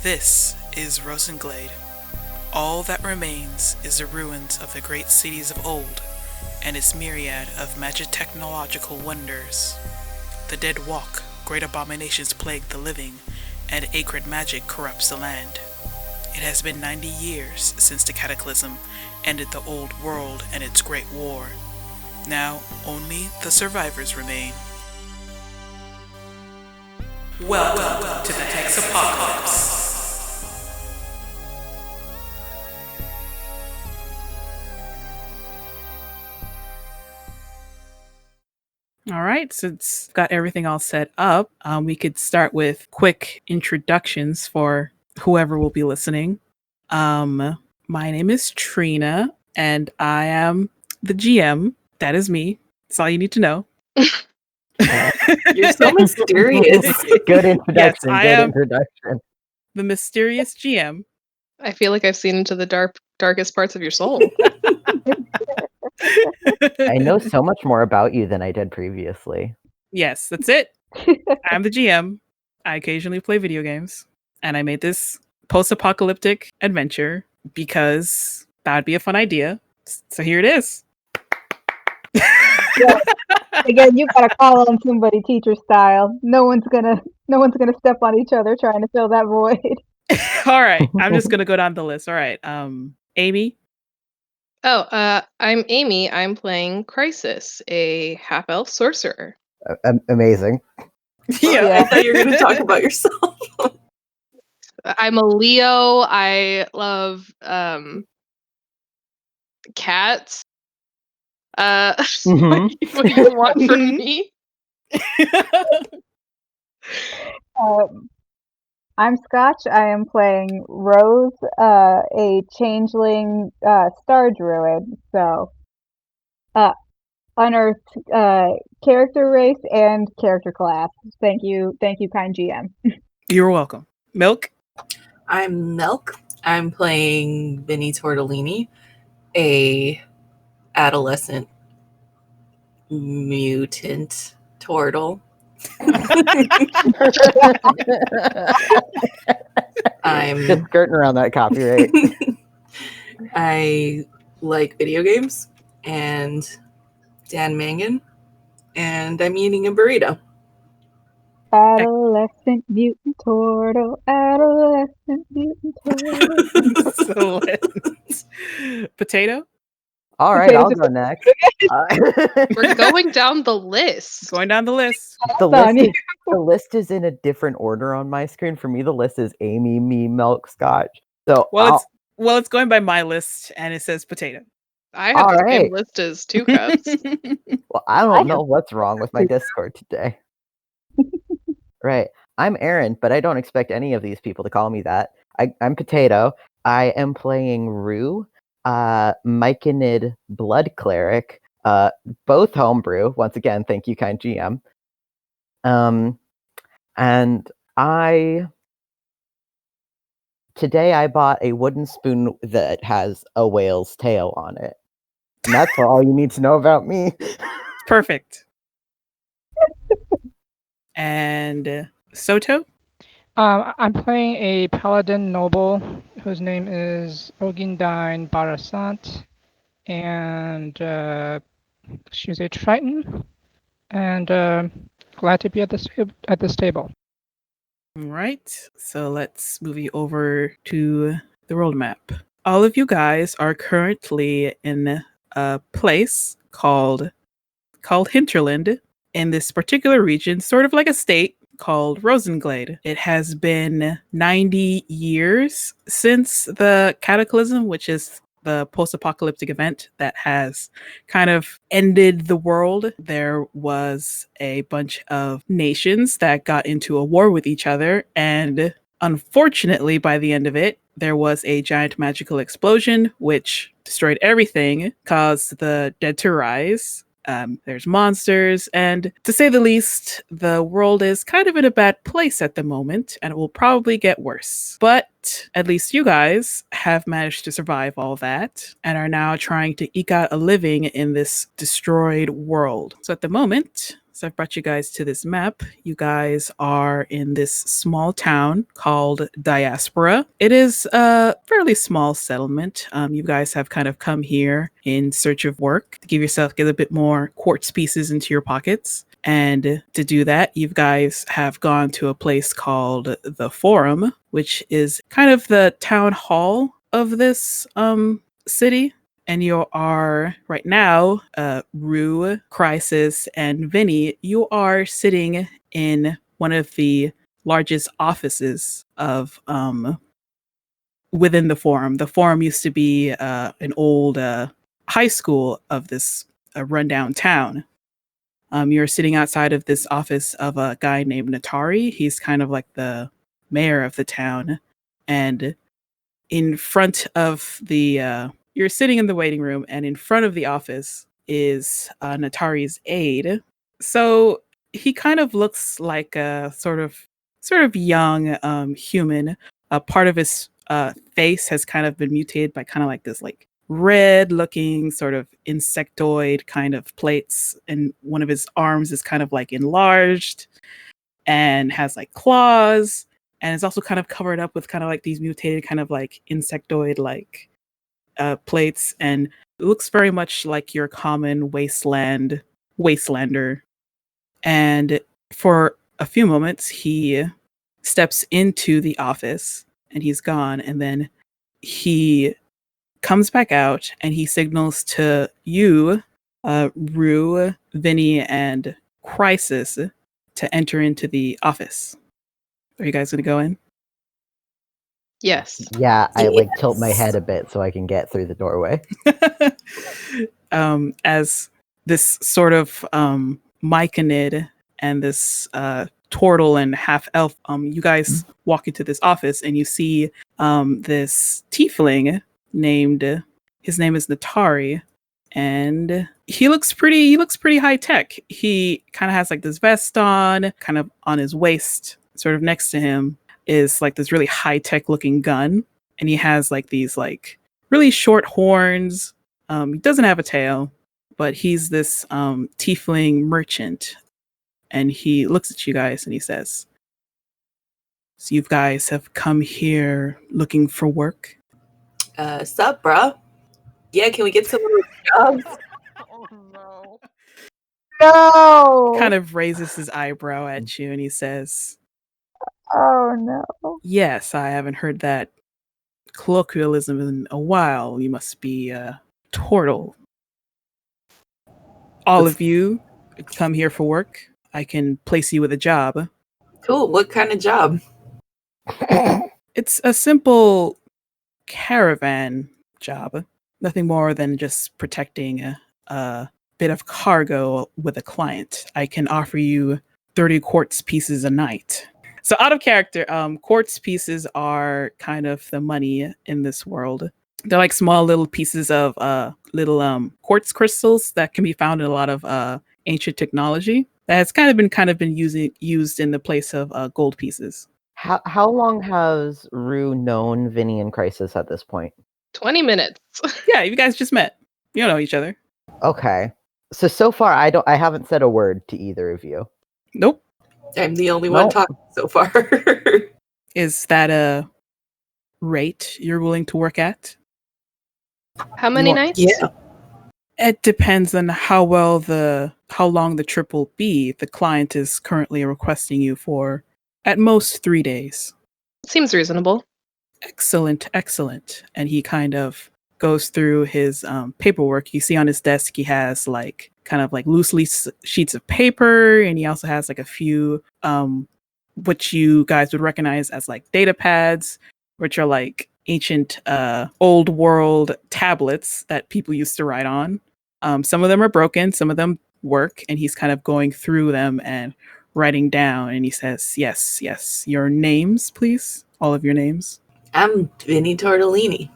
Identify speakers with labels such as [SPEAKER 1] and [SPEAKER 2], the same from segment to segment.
[SPEAKER 1] This is Rosenglade. All that remains is the ruins of the great cities of old, and its myriad of magic technological wonders. The dead walk, great abominations plague the living, and acrid magic corrupts the land. It has been 90 years since the Cataclysm ended the old world and its great war. Now, only the survivors remain. Welcome to the Hexapocalypse. All right, since we've got everything all set up, we could start with quick introductions for whoever will be listening. My name is Trina, and I am the GM. That is me. That's all you need to know.
[SPEAKER 2] You're so mysterious.
[SPEAKER 3] Good introduction.
[SPEAKER 1] Yes, I am
[SPEAKER 3] introduction.
[SPEAKER 1] the mysterious GM.
[SPEAKER 2] I feel like I've seen into the darkest parts of your soul.
[SPEAKER 3] I know so much more about you than I did previously.
[SPEAKER 1] Yes, that's it. I'm the GM. I occasionally play video games, and I made this post-apocalyptic adventure because that would be a fun idea. So here it is.
[SPEAKER 4] Yeah. Again, you gotta call on somebody teacher style. No one's gonna step on each other trying to fill that void.
[SPEAKER 1] All right, I'm just gonna go down the list. All right, Amy.
[SPEAKER 2] I'm Amy. I'm playing Crisis, a half-elf sorcerer.
[SPEAKER 3] Amazing.
[SPEAKER 2] I thought you were going to talk about yourself. I'm a Leo. I love cats. What do you want from me?
[SPEAKER 4] I'm Scotch. I am playing Rose, a changeling star druid. So, unearthed character race and character class. Thank you, kind GM.
[SPEAKER 1] You're welcome. Milk.
[SPEAKER 5] I'm Milk. I'm playing Vinnie Tortellini, a adolescent mutant turtle. I'm
[SPEAKER 3] just skirting around that copyright.
[SPEAKER 5] I like video games and Dan Mangan, and I'm eating a burrito.
[SPEAKER 4] Adolescent mutant turtle. Adolescent mutant turtle.
[SPEAKER 1] Potato.
[SPEAKER 3] All right, I'll go next.
[SPEAKER 2] We're going down the list.
[SPEAKER 1] Going down the list.
[SPEAKER 3] The list is in a different order on my screen. For me, the list is Amy, me, Milk, Scotch. So
[SPEAKER 1] it's going by my list, and it says potato.
[SPEAKER 2] I have the same list as 2 cups.
[SPEAKER 3] Well, I don't know what's wrong with my Discord today. Right. I'm Aaron, but I don't expect any of these people to call me that. I'm Potato. I am playing Rue, Myconid Blood Cleric, both homebrew. Once again, thank you, kind GM. And today I bought a wooden spoon that has a whale's tail on it. And that's all you need to know about me.
[SPEAKER 1] Perfect. And Soto?
[SPEAKER 6] I'm playing a paladin noble whose name is Ogindine Barasant, and she's a Triton, and glad to be at this table.
[SPEAKER 1] All right, so let's move you over to the world map. All of you guys are currently in a place called Hinterland in this particular region, sort of like a state called Rosenglade. It has been 90 years since the Cataclysm, which is the post-apocalyptic event that has kind of ended the world. There was a bunch of nations that got into a war with each other, and unfortunately, by the end of it, there was a giant magical explosion which destroyed everything, caused the dead to rise. There's monsters, and to say the least, the world is kind of in a bad place at the moment, and it will probably get worse. But at least you guys have managed to survive all that, and are now trying to eke out a living in this destroyed world. So at the moment, So I've brought you guys to this map. You guys are in this small town called Diaspora. It is a fairly small settlement. You guys have kind of come here in search of work to get a bit more quartz pieces into your pockets. And to do that, you guys have gone to a place called the Forum, which is kind of the town hall of this city. And you are right now, Rue, Crisis, and Vinny, you are sitting in one of the largest offices of within the Forum. The Forum used to be an old high school of this rundown town. You're sitting outside of this office of a guy named Natari. He's kind of like the mayor of the town. And in front of the you're sitting in the waiting room, and in front of the office is Natari's aide. So he kind of looks like a sort of young human. A part of his face has kind of been mutated by kind of like this like red looking sort of insectoid kind of plates, and one of his arms is kind of like enlarged and has like claws, and is also kind of covered up with kind of like these mutated kind of like insectoid like plates, and it looks very much like your common wastelander. And for a few moments he steps into the office and he's gone, and then he comes back out and he signals to you, Rue, Vinny, and Crisis to enter into the office. Are you guys gonna go in?
[SPEAKER 2] Yes.
[SPEAKER 3] Yeah, I like tilt my head a bit so I can get through the doorway.
[SPEAKER 1] As this sort of myconid and this turtle and half elf, you guys walk into this office and you see this tiefling named, his name is Natari, and he looks pretty high tech. He kind of has like this vest on, kind of on his waist, sort of next to him is like this really high-tech looking gun, and he has like these like really short horns. He doesn't have a tail, but he's this tiefling merchant, and he looks at you guys and he says, so you guys have come here looking for work?
[SPEAKER 5] Sup, bruh? Yeah, can we get some jobs?
[SPEAKER 6] Oh no.
[SPEAKER 4] No.
[SPEAKER 1] Kind of raises his eyebrow at you and he says,
[SPEAKER 4] Oh no.
[SPEAKER 1] yes, I haven't heard that colloquialism in a while. You must be a turtle. All of you come here for work. I can place you with a job.
[SPEAKER 5] Cool. What kind of job?
[SPEAKER 1] It's a simple caravan job. Nothing more than just protecting a bit of cargo with a client. I can offer you 30 quartz pieces a night. So out of character, quartz pieces are kind of the money in this world. They're like small little pieces of little quartz crystals that can be found in a lot of ancient technology that has kind of been used in the place of gold pieces.
[SPEAKER 3] How long has Rue known Vinny and Crisis at this point?
[SPEAKER 2] 20 minutes.
[SPEAKER 1] Yeah, you guys just met. You don't know each other.
[SPEAKER 3] Okay. So far I haven't said a word to either of you.
[SPEAKER 1] Nope.
[SPEAKER 5] I'm the only one talking so far.
[SPEAKER 1] Is that a rate you're willing to work at?
[SPEAKER 2] How many nights?
[SPEAKER 5] Yeah.
[SPEAKER 1] It depends on how long the trip will be. The client is currently requesting you for at most 3 days.
[SPEAKER 2] Seems reasonable.
[SPEAKER 1] Excellent. And he kind of goes through his paperwork. You see on his desk he has like kind of like loosely sheets of paper, and he also has like a few what you guys would recognize as like data pads, which are like ancient old world tablets that people used to write on. Some of them are broken, some of them work, and he's kind of going through them and writing down, and he says, yes, your names, please. All of your names.
[SPEAKER 5] I'm Vinny Tortellini.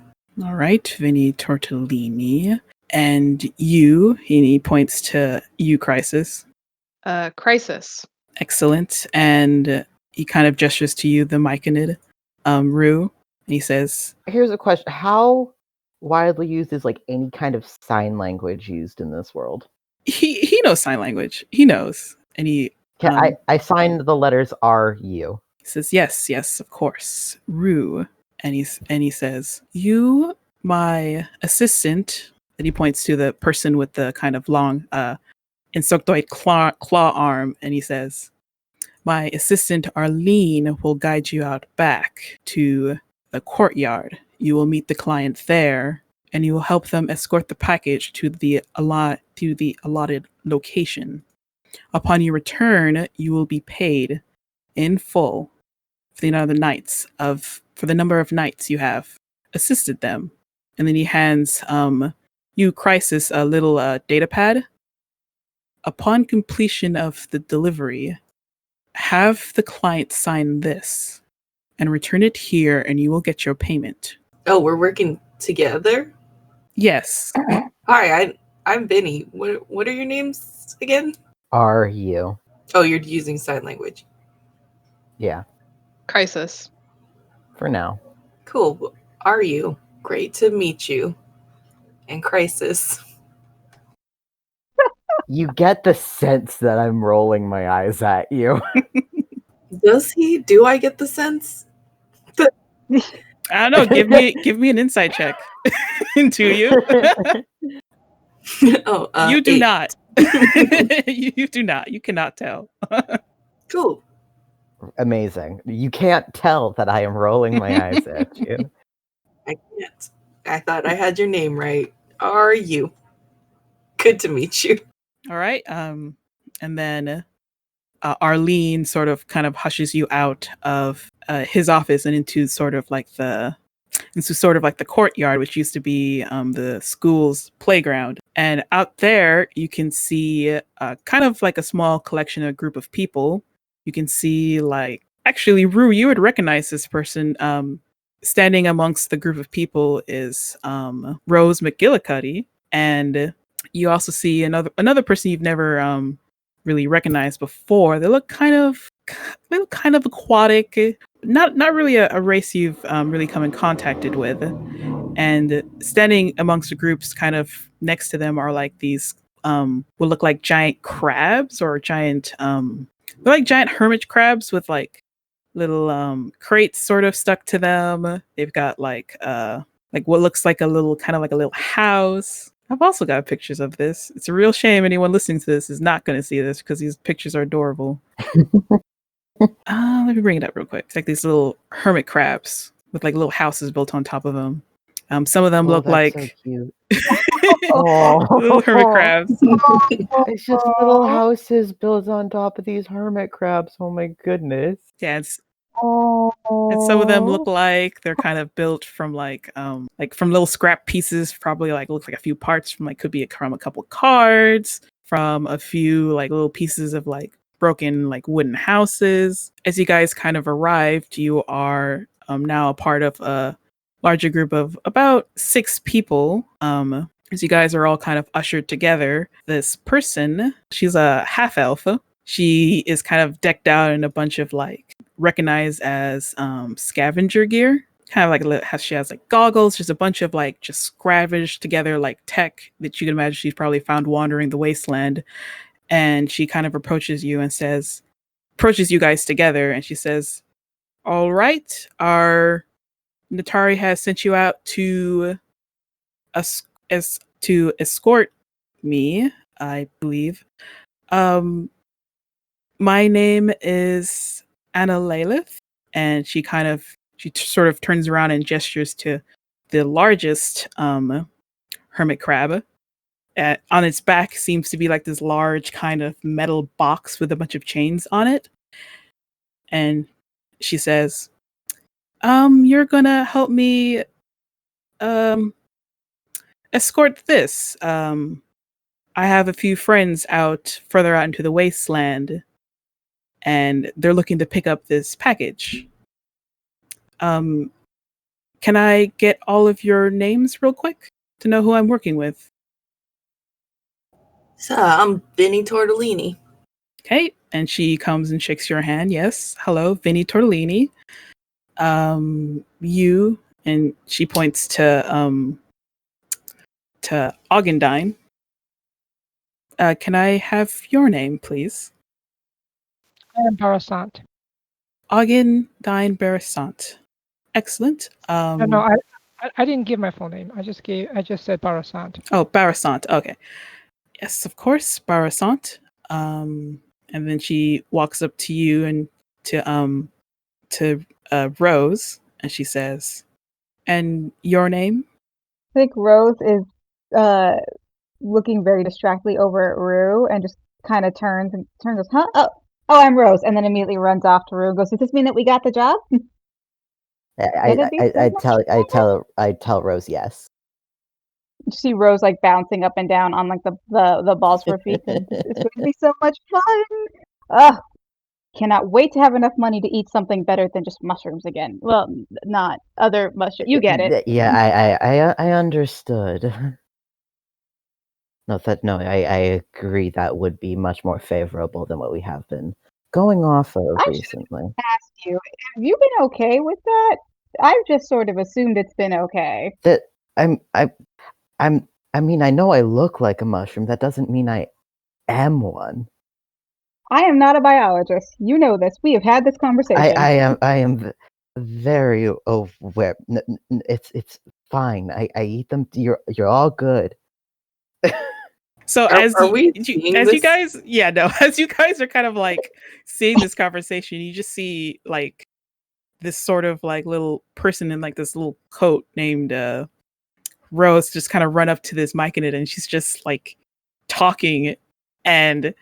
[SPEAKER 1] All right, Vinny Tortellini. And you, and he points to you, Crisis.
[SPEAKER 2] Crisis.
[SPEAKER 1] Excellent. And he kind of gestures to you, the myconid, Rue. And he says,
[SPEAKER 3] Here's a question. How widely used is like any kind of sign language used in this world?
[SPEAKER 1] he knows sign language. He knows. And he
[SPEAKER 3] I signed the letters RU.
[SPEAKER 1] He says, yes, of course. Rue. And he says, you, my assistant, and he points to the person with the kind of long insectoid claw arm, and he says, my assistant Arlene will guide you out back to the courtyard. You will meet the client there, and you will help them escort the package to the allotted location. Upon your return, you will be paid in full for the number of nights you have assisted them. And then he hands you, Crisis, a little data pad. Upon completion of the delivery, have the client sign this and return it here, and you will get your payment.
[SPEAKER 5] Oh, we're working together?
[SPEAKER 1] Yes.
[SPEAKER 5] Hi, I'm Vinny. What are your names again?
[SPEAKER 3] RU.
[SPEAKER 5] Oh, you're using sign language.
[SPEAKER 3] Yeah,
[SPEAKER 2] Crisis.
[SPEAKER 3] for now.
[SPEAKER 5] Cool. Are you? Great to meet you. And Crisis.
[SPEAKER 3] You get the sense that I'm rolling my eyes at you.
[SPEAKER 5] Does he? Do I get the sense?
[SPEAKER 1] I don't know. Give me an insight check into you.
[SPEAKER 5] Oh,
[SPEAKER 1] you do
[SPEAKER 5] 8.
[SPEAKER 1] not. You do not. You cannot tell.
[SPEAKER 5] Cool.
[SPEAKER 3] Amazing. You can't tell that I am rolling my eyes at you.
[SPEAKER 5] I can't. I thought I had your name right. Are you? Good to meet you.
[SPEAKER 1] All right. And then Arlene sort of kind of hushes you out of his office and into sort of like the courtyard, which used to be the school's playground. And out there, you can see kind of like a small collection, a group of people. You can see actually, Rue, you would recognize this person. Standing amongst the group of people is Rose McGillicuddy, and you also see another person you've never really recognized before. They look kind of aquatic, not really a race you've really come in contacted with. And standing amongst the groups, kind of next to them, are like these would look like giant crabs or giant they're like giant hermit crabs with like little crates sort of stuck to them. They've got like what looks like a little house. I've also got pictures of this. It's a real shame anyone listening to this is not going to see this because these pictures are adorable. Let me bring it up real quick. It's like these little hermit crabs with like little houses built on top of them. Some of them look like
[SPEAKER 3] so cute.
[SPEAKER 1] little hermit crabs.
[SPEAKER 3] It's just little houses built on top of these hermit crabs. Oh my goodness.
[SPEAKER 1] Yeah, and some of them look like they're kind of built from like from little scrap pieces, probably like looks like a few parts from like could be from a couple cards, from a few like little pieces of like broken like wooden houses. As you guys kind of arrived, you are now a part of a larger group of about 6 people. As you guys are all kind of ushered together, this person, she's a half elf. She is kind of decked out in a bunch of like recognized as scavenger gear. Kind of like she has like goggles, just a bunch of like just scavenged together like tech that you can imagine she's probably found wandering the wasteland. And she kind of approaches you guys together, and she says, "All right, our Natari has sent you out to escort me, I believe. My name is Anna Lalith," and she sort of turns around and gestures to the largest hermit crab. On its back seems to be like this large kind of metal box with a bunch of chains on it. And she says, "You're gonna help me escort this. I have a few friends further out into the wasteland, and they're looking to pick up this package. Can I get all of your names real quick to know who I'm working with?"
[SPEAKER 5] So, I'm Vinny Tortellini.
[SPEAKER 1] Okay, and she comes and shakes your hand. "Yes, hello, Vinny Tortellini. You," and she points to Augendine. "Can I have your name, please?"
[SPEAKER 6] Barasant.
[SPEAKER 1] Ogden Dine Barasant. Excellent.
[SPEAKER 6] No, I didn't give my full name. I just said Barasant.
[SPEAKER 1] Oh, Barasant. Okay. Yes, of course, Barasant. And then she walks up to you and to Rose, and she says, "And your name?"
[SPEAKER 4] I think Rose is looking very distractedly over at Rue and just kind of turns and goes, "Huh? Oh, I'm Rose," and then immediately runs off to Rue and goes, "Does this mean that we got the job?"
[SPEAKER 3] I tell Rose yes.
[SPEAKER 4] You see Rose like bouncing up and down on like the balls for her feet. And it's going to be so much fun. Ugh. Cannot wait to have enough money to eat something better than just mushrooms again. Well, not other mushrooms. You get it.
[SPEAKER 3] Yeah, I understood. I agree that would be much more favorable than what we have been going off of recently.
[SPEAKER 4] Ask you, have you been okay with that? I've just sort of assumed it's been okay.
[SPEAKER 3] I mean, I know I look like a mushroom. That doesn't mean I am one.
[SPEAKER 4] I am not a biologist. You know this. We have had this conversation.
[SPEAKER 3] I am very aware. It's fine. I eat them. You're all good.
[SPEAKER 1] So as you guys are kind of like seeing this conversation, you just see like this sort of like little person in like this little coat named Rose just kind of run up to this Myconid, and she's just like talking, and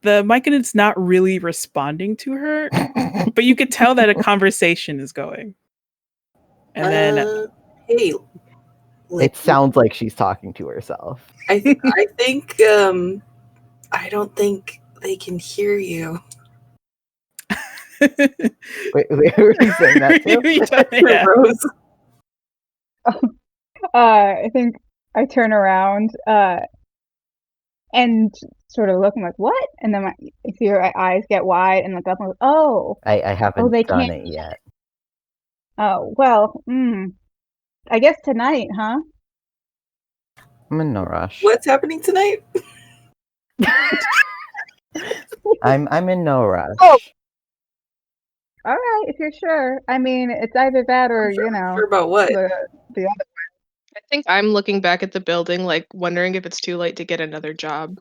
[SPEAKER 1] the Myconid's not really responding to her, but you could tell that a conversation is going. And then
[SPEAKER 5] hey,
[SPEAKER 3] it sounds like she's talking to herself.
[SPEAKER 5] I think I don't think they can hear you.
[SPEAKER 3] Wait, were you saying that too?
[SPEAKER 1] Yeah.
[SPEAKER 5] Rose.
[SPEAKER 4] I think I turn around and sort of look. I'm like, what? And then I see her eyes get wide and look up and go, oh.
[SPEAKER 3] I haven't
[SPEAKER 4] they
[SPEAKER 3] done
[SPEAKER 4] can't
[SPEAKER 3] it yet.
[SPEAKER 4] Oh, well, I guess tonight, huh?
[SPEAKER 3] I'm in no rush.
[SPEAKER 5] What's happening tonight?
[SPEAKER 3] I'm in no rush.
[SPEAKER 4] Oh. All right, if you're sure. I mean, it's either that or
[SPEAKER 5] Sure about what?
[SPEAKER 4] the other.
[SPEAKER 2] I think I'm looking back at the building, like wondering if it's too late to get another job.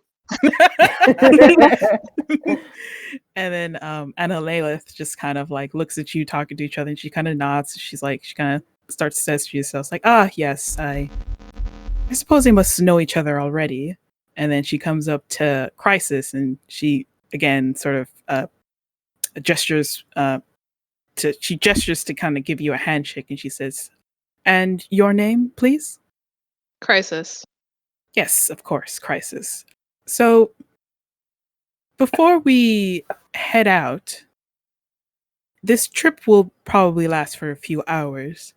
[SPEAKER 1] And then Anna Lalith just kind of like looks at you talking to each other, and she kind of nods. She kind of starts to say to herself, like, yes, I suppose they must know each other already. And then she comes up to Crisis, and she again sort of gestures to kind of give you a handshake, and she says, "And your name, please?"
[SPEAKER 2] Crisis.
[SPEAKER 1] Yes, of course, Crisis. So before we head out, this trip will probably last for a few hours.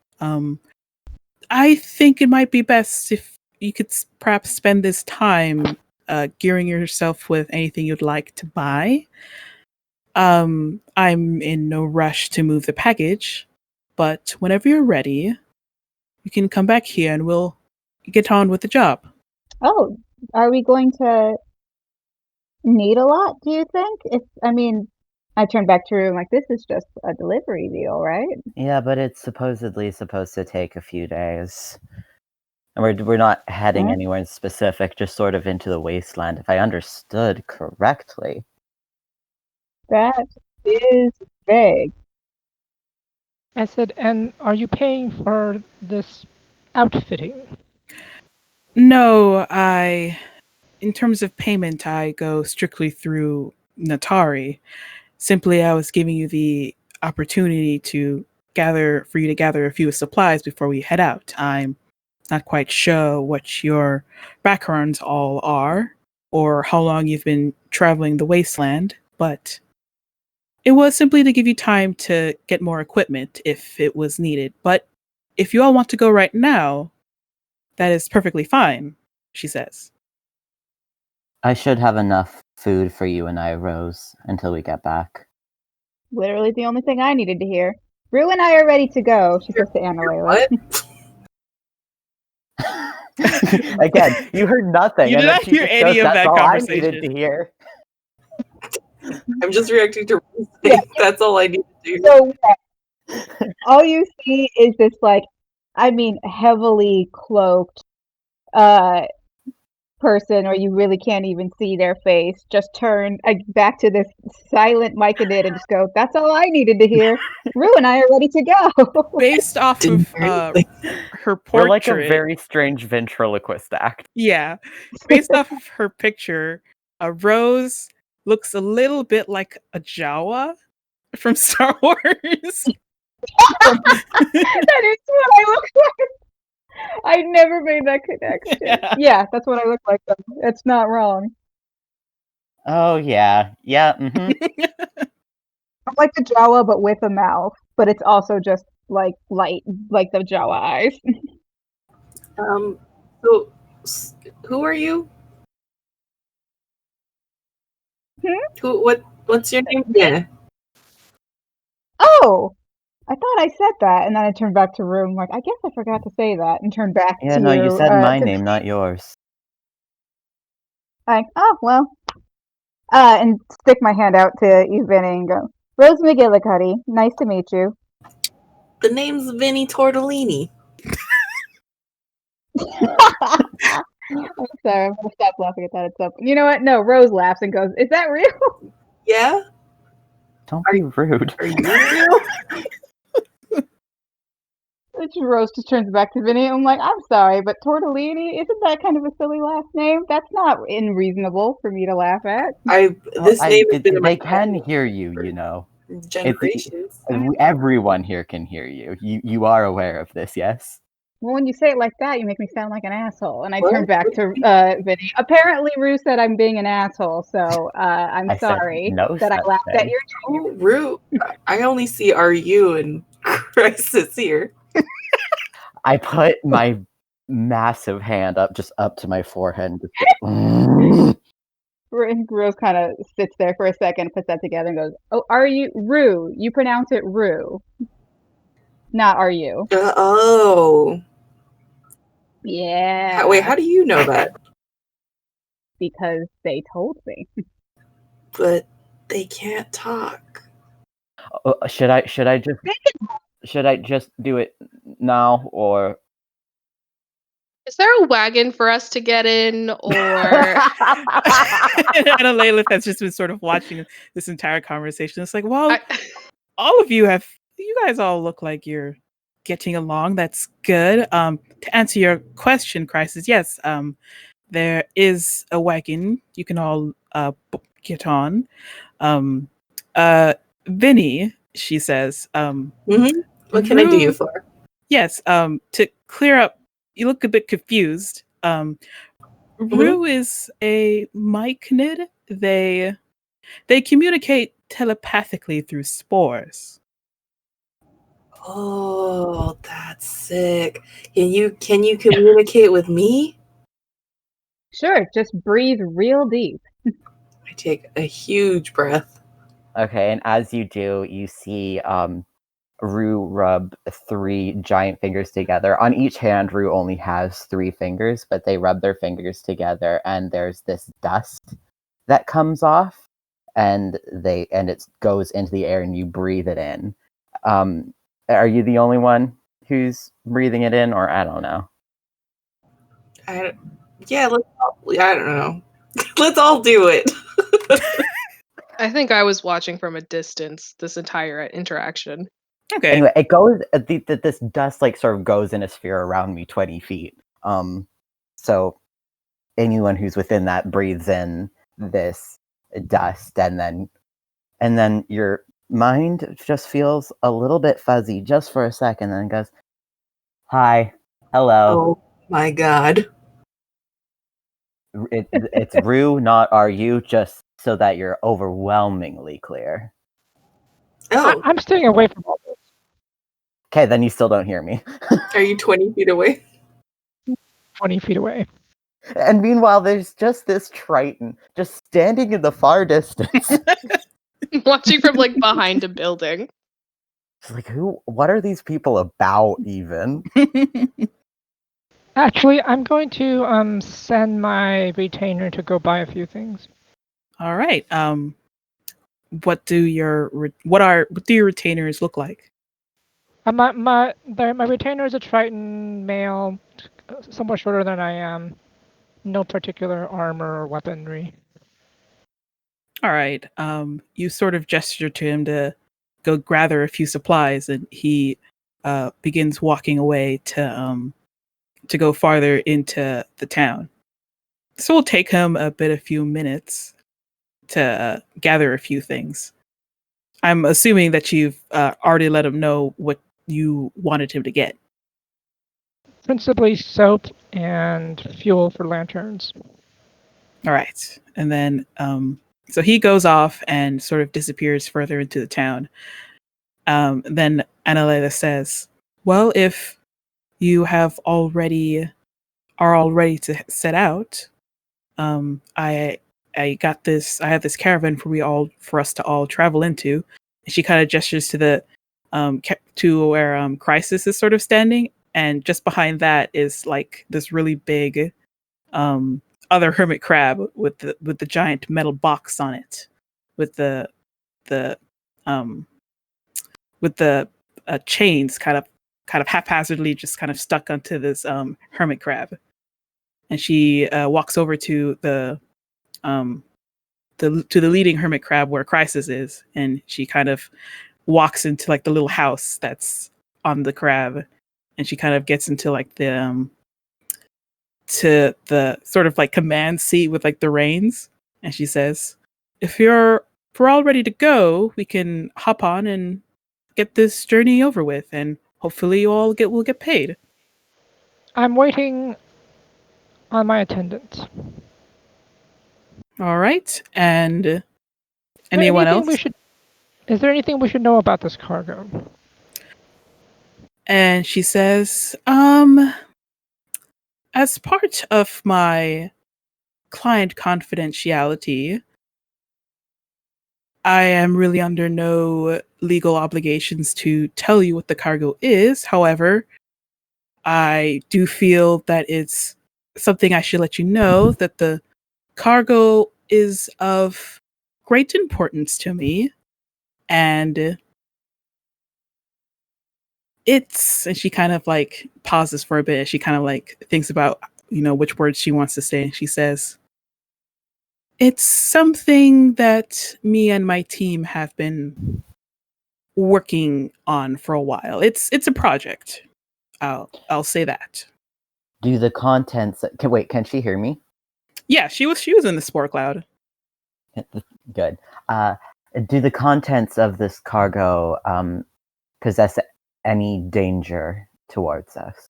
[SPEAKER 1] I think it might be best if you could perhaps spend this time gearing yourself with anything you'd like to buy. I'm in no rush to move the package, but whenever you're ready, you can come back here and we'll get on with the job.
[SPEAKER 4] Oh, are we going to need a lot, do you think? I turn back to Rue, like, this is just a delivery deal, right?
[SPEAKER 3] Yeah, but it's supposedly supposed to take a few days. And we're not heading anywhere specific, just sort of into the wasteland, if I understood correctly.
[SPEAKER 4] That is vague.
[SPEAKER 6] I said, and are you paying for this outfitting?
[SPEAKER 1] No, in terms of payment, I go strictly through Natari. Simply, I was giving you the opportunity to gather a few supplies before we head out. I'm not quite sure what your backgrounds all are, or how long you've been traveling the wasteland, but it was simply to give you time to get more equipment if it was needed. But if you all want to go right now, that is perfectly fine, she says.
[SPEAKER 3] I should have enough food for you and I, Rose, until we get back.
[SPEAKER 4] Literally the only thing I needed to hear. Rue and I are ready to go, she says to Anna Layla.
[SPEAKER 3] Again, you heard nothing.
[SPEAKER 1] You did not hear any of that conversation.
[SPEAKER 3] I needed to hear.
[SPEAKER 5] I'm just reacting to
[SPEAKER 4] Yeah.
[SPEAKER 5] That's all I need to do.
[SPEAKER 4] So all you see is this, like, I mean, heavily cloaked person, or you really can't even see their face, just turn back to this silent Myconid and just go, that's all I needed to hear. Rue and I are ready to go.
[SPEAKER 1] Based off
[SPEAKER 5] Didn't
[SPEAKER 1] of
[SPEAKER 5] hear anything.
[SPEAKER 1] her portrait.
[SPEAKER 3] We're like a very strange ventriloquist act.
[SPEAKER 1] Yeah. Based off of her picture, Rose looks a little bit like a Jawa from Star Wars.
[SPEAKER 4] That is what I look like. I never made that connection. Yeah, that's what I look like, though. It's not wrong.
[SPEAKER 3] Oh yeah. Yeah.
[SPEAKER 4] I'm like the Jawa, but with a mouth. But it's also just like light, like the Jawa eyes.
[SPEAKER 5] So who are you? What's your name? Yeah.
[SPEAKER 4] Oh, I thought I said that, and then I turned back to Rue. I'm like, I guess I forgot to say that, and turned back
[SPEAKER 3] Yeah,
[SPEAKER 4] to
[SPEAKER 3] no, you said my
[SPEAKER 4] to
[SPEAKER 3] name, not yours.
[SPEAKER 4] like, oh well, and stick my hand out to you, Vinny, and go, Rose McGillicuddy, nice to meet you.
[SPEAKER 5] The name's Vinny Tortellini.
[SPEAKER 4] I'm sorry, I'm gonna stop laughing at that. It's up. You know what? No, Rose laughs and goes, "Is that real?"
[SPEAKER 5] Yeah?
[SPEAKER 3] Don't be rude.
[SPEAKER 5] Are you real?
[SPEAKER 4] Rose just turns back to Vinny. I'm like, I'm sorry, but Tortellini, isn't that kind of a silly last name? That's not unreasonable for me to laugh at.
[SPEAKER 5] This name has been in my
[SPEAKER 3] They can hear you, you know.
[SPEAKER 5] generations.
[SPEAKER 3] Everyone here can hear you. You are aware of this, yes?
[SPEAKER 4] Well, when you say it like that, you make me sound like an asshole. And I
[SPEAKER 5] What?
[SPEAKER 4] turn back to Vinny. Apparently, Rue said I'm being an asshole, so I'm
[SPEAKER 3] I said
[SPEAKER 4] sorry
[SPEAKER 3] no
[SPEAKER 4] that I
[SPEAKER 3] such
[SPEAKER 4] laughed at
[SPEAKER 3] thing.
[SPEAKER 4] your
[SPEAKER 5] Oh, Rue. I only see RU and Crisis here.
[SPEAKER 3] I put my massive hand up to my forehead and just
[SPEAKER 4] Rose kind of sits there for a second, puts that together, and goes, "Oh, are you Rue? You pronounce it Rue, not are you?"
[SPEAKER 5] Oh.
[SPEAKER 4] Yeah.
[SPEAKER 5] Wait, how do you know that?
[SPEAKER 4] Because they told me.
[SPEAKER 5] But they can't talk.
[SPEAKER 3] should I just do it now or
[SPEAKER 2] Is there a wagon for us to get in, or
[SPEAKER 1] Anna Layla has just been sort of watching this entire conversation. It's like, well, all of you guys all look like you're getting along. That's good. To answer your question, Crisis, yes, there is a wagon you can all get on. Vinny, she says,
[SPEAKER 5] What can I do you for?
[SPEAKER 1] Yes, to clear up, you look a bit confused. Rue is a myconid. They communicate telepathically through spores.
[SPEAKER 5] Oh, that's sick. Can you communicate with me?
[SPEAKER 4] Sure, just breathe real deep.
[SPEAKER 5] I take a huge breath.
[SPEAKER 3] Okay, and as you do, you see Rue rub 3 giant fingers together. On each hand, Rue only has 3 fingers, but they rub their fingers together, and there's this dust that comes off, and it goes into the air, and you breathe it in. Are you the only one who's breathing it in, or I don't know?
[SPEAKER 5] I don't know. Let's all do it.
[SPEAKER 2] I think I was watching from a distance this entire interaction.
[SPEAKER 1] Okay.
[SPEAKER 3] Anyway, it goes. This dust like sort of goes in a sphere around me 20 feet. So anyone who's within that breathes in this dust, and then your mind just feels a little bit fuzzy just for a second, and then goes, "Hi, hello."
[SPEAKER 5] Oh my god.
[SPEAKER 3] It's Rue, not are you, just so that you're overwhelmingly clear.
[SPEAKER 5] Oh,
[SPEAKER 6] I'm staying away from all this.
[SPEAKER 3] Okay, then you still don't hear me.
[SPEAKER 5] are you 20 feet away?
[SPEAKER 6] 20 feet away.
[SPEAKER 3] And meanwhile, there's just this Triton just standing in the far distance.
[SPEAKER 2] Watching from like behind a building.
[SPEAKER 3] It's like, what are these people about even?
[SPEAKER 6] Actually, I'm going to send my retainer to go buy a few things.
[SPEAKER 1] All right. what do your retainers look like?
[SPEAKER 6] My retainer is a Triton male, somewhat shorter than I am. No particular armor or weaponry.
[SPEAKER 1] All right. You sort of gesture to him to go gather a few supplies, and he begins walking away to go farther into the town. This will take him a few minutes to gather a few things. I'm assuming that you've already let him know what you wanted him to get.
[SPEAKER 6] Principally soap and fuel for lanterns.
[SPEAKER 1] All right. And then, so he goes off and sort of disappears further into the town. Then Annalena says, well, if you are all ready to set out, I have this caravan for us to all travel into. And she kind of gestures to the to where Crisis is sort of standing, and just behind that is like this really big other hermit crab with the giant metal box on it, with the chains kind of haphazardly just kind of stuck onto this hermit crab. And she walks over to the leading hermit crab where Crisis is, and she kind of walks into like the little house that's on the crab, and she kind of gets into like the to the sort of like command seat with like the reins, and she says, if we're all ready to go, we can hop on and get this journey over with, and hopefully you all will get paid.
[SPEAKER 6] I'm waiting on my attendant.
[SPEAKER 1] All right. And anyone else?
[SPEAKER 6] Is there anything we should know about this cargo?
[SPEAKER 1] And she says, as part of my client confidentiality, I am really under no legal obligations to tell you what the cargo is. However, I do feel that it's something I should let you know, that the cargo is of great importance to me. And and she kind of like pauses for a bit. She kind of like thinks about, which words she wants to say. And she says, it's something that me and my team have been working on for a while. It's a project. I'll say that.
[SPEAKER 3] Do the contents... Can she hear me?
[SPEAKER 1] Yeah, she was in the spore cloud.
[SPEAKER 3] Good. Do the contents of this cargo possess any danger towards us?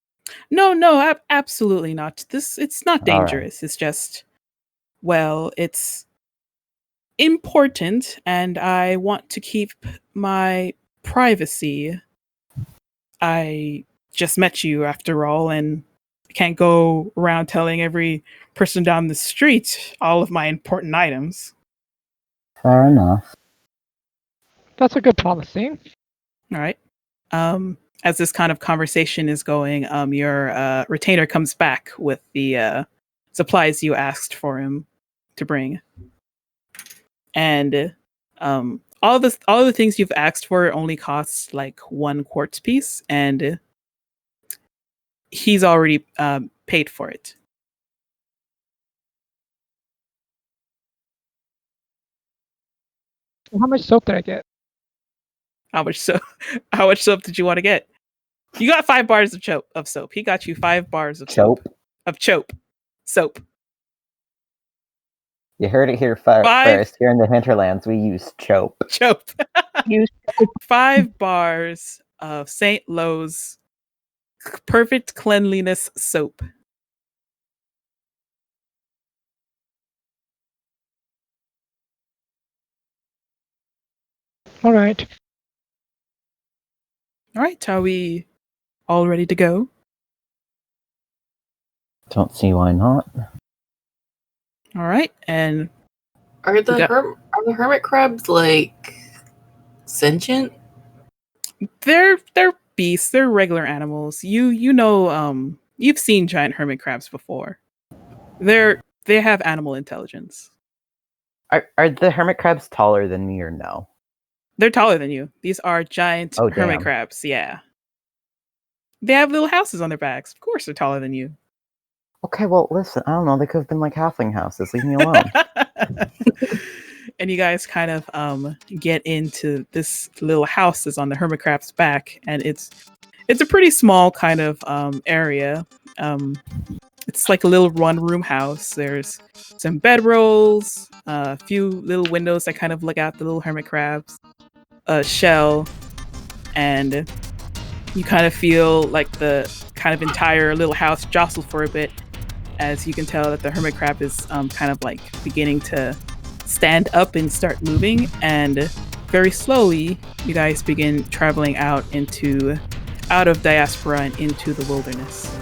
[SPEAKER 1] No, absolutely not. It's not dangerous.
[SPEAKER 3] Right.
[SPEAKER 1] It's just, well, it's important, and I want to keep my privacy. I just met you after all, and I can't go around telling every person down the street all of my important items.
[SPEAKER 3] Fair enough.
[SPEAKER 6] That's a good policy.
[SPEAKER 1] All right. As this kind of conversation is going, your retainer comes back with the supplies you asked for him to bring, and all the things you've asked for only costs like 1 quartz piece, and he's already paid for it.
[SPEAKER 6] How much soap did I get?
[SPEAKER 1] How much soap did you want to get? You got 5 bars of soap. He got you 5 bars of
[SPEAKER 3] Chope.
[SPEAKER 1] Soap.
[SPEAKER 3] You heard it here first. Here in the hinterlands, we use chope.
[SPEAKER 1] Chope. 5 bars of St. Lowe's perfect cleanliness soap.
[SPEAKER 6] All right.
[SPEAKER 1] Are we all ready to go?
[SPEAKER 3] Don't see why not.
[SPEAKER 1] All right, and
[SPEAKER 5] are the hermit crabs like sentient?
[SPEAKER 1] They're beasts. They're regular animals. You've seen giant hermit crabs before. They have animal intelligence.
[SPEAKER 3] Are the hermit crabs taller than me or no?
[SPEAKER 1] They're taller than you. These are giant hermit
[SPEAKER 3] damn.
[SPEAKER 1] crabs. Yeah. They have little houses on their backs. Of course they're taller than you.
[SPEAKER 3] Okay, well, listen, I don't know. They could have been like halfling houses. Leave me alone.
[SPEAKER 1] And you guys kind of get into this little house that's on the hermit crab's back, and it's a pretty small kind of area. It's like a little one-room house. There's some bedrolls, a few little windows that kind of look out the little hermit crabs, a shell, and you kind of feel like the kind of entire little house jostle for a bit, as you can tell that the hermit crab is kind of like beginning to stand up and start moving, and very slowly you guys begin traveling out of diaspora and into the wilderness.